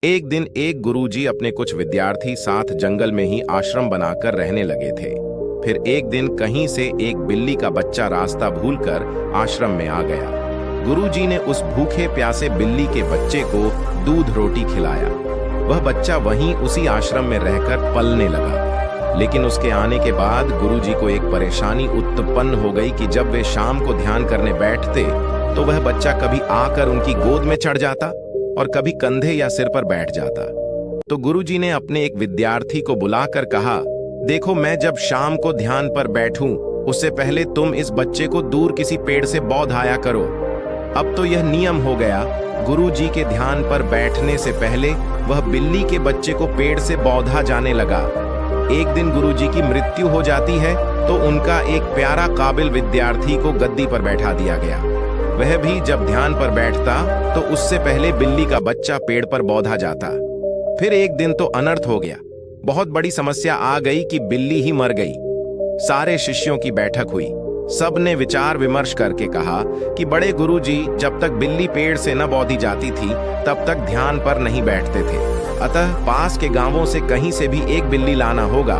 एक दिन एक गुरुजी अपने कुछ विद्यार्थी साथ जंगल में ही आश्रम बनाकर रहने लगे थे। फिर एक दिन कहीं से एक बिल्ली का बच्चा रास्ता भूलकर आश्रम में आ गया। गुरुजी ने उस भूखे प्यासे बिल्ली के बच्चे को दूध रोटी खिलाया। वह बच्चा वहीं उसी आश्रम में रहकर पलने लगा। लेकिन उसके आने के बाद गुरुजी को एक परेशानी उत्पन्न हो गई कि जब वे शाम को ध्यान करने बैठते तो वह बच्चा कभी आकर उनकी गोद में चढ़ जाता और कभी कंधे या सिर पर बैठ जाता। तो गुरुजी ने अपने एक विद्यार्थी को बुलाकर कहा, देखो, मैं जब शाम को ध्यान पर बैठूं उससे पहले तुम इस बच्चे को दूर किसी पेड़ से बौधाया करो। अब तो यह नियम हो गया। गुरुजी के ध्यान पर बैठने से पहले वह बिल्ली के बच्चे को पेड़ से बौधा जाने लगा। एक दिन गुरुजी की मृत्यु हो जाती है तो उनका एक प्यारा काबिल विद्यार्थी को गद्दी पर बैठा दिया गया। वह भी जब ध्यान पर बैठता तो उससे पहले बिल्ली का बच्चा पेड़ पर बौधा जाता। फिर एक दिन तो अनर्थ हो गया। बहुत बड़ी समस्या आ गई कि बिल्ली ही मर गई। सारे शिष्यों की बैठक हुई। सब ने विचार विमर्श करके कहा कि बड़े गुरुजी जब तक बिल्ली पेड़ से न बौधी जाती थी तब तक ध्यान पर नहीं बैठते थे। अतः पास के गांवों से कहीं से भी एक बिल्ली लाना होगा।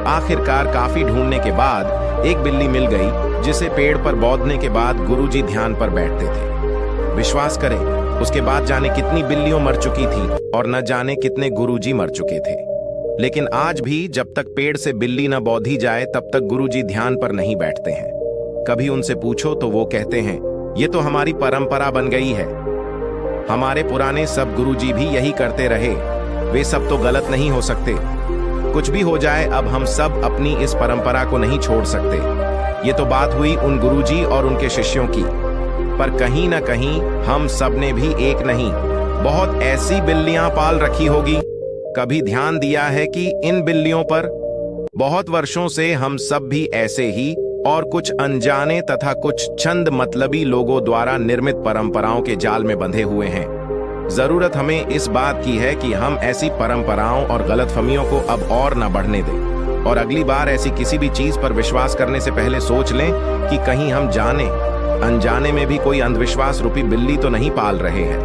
आखिरकार काफी ढूंढने के बाद एक बिल्ली मिल गई जिसे पेड़ पर बौधने के बाद गुरुजी ध्यान पर बैठते थे। विश्वास करें, उसके बाद जाने कितनी बिल्लियां मर चुकी थी और न जाने कितने गुरुजी मर चुके थे। लेकिन आज भी जब तक पेड़ से बिल्ली न बौधी जाए तब तक गुरुजी ध्यान पर नहीं बैठते हैं। कभी उनसे पूछो तो वो कहते हैं, ये तो हमारी परंपरा बन गई है। हमारे पुराने सब गुरुजी भी यही करते रहे। वे सब तो गलत नहीं हो सकते। कुछ भी हो जाए, अब हम सब अपनी इस परंपरा को नहीं छोड़ सकते। ये तो बात हुई उन गुरुजी और उनके शिष्यों की, पर कहीं ना कहीं हम सब ने भी एक नहीं बहुत ऐसी बिल्लियां पाल रखी होगी। कभी ध्यान दिया है कि इन बिल्लियों पर बहुत वर्षों से हम सब भी ऐसे ही और कुछ अनजाने तथा कुछ चंद मतलबी लोगों द्वारा निर्मित परंपराओं के जाल में बंधे हुए हैं। जरूरत हमें इस बात की है कि हम ऐसी परंपराओं और गलतफहमियों को अब और न बढ़ने दें और अगली बार ऐसी किसी भी चीज पर विश्वास करने से पहले सोच लें कि कहीं हम जाने अनजाने में भी कोई अंधविश्वास रूपी बिल्ली तो नहीं पाल रहे हैं।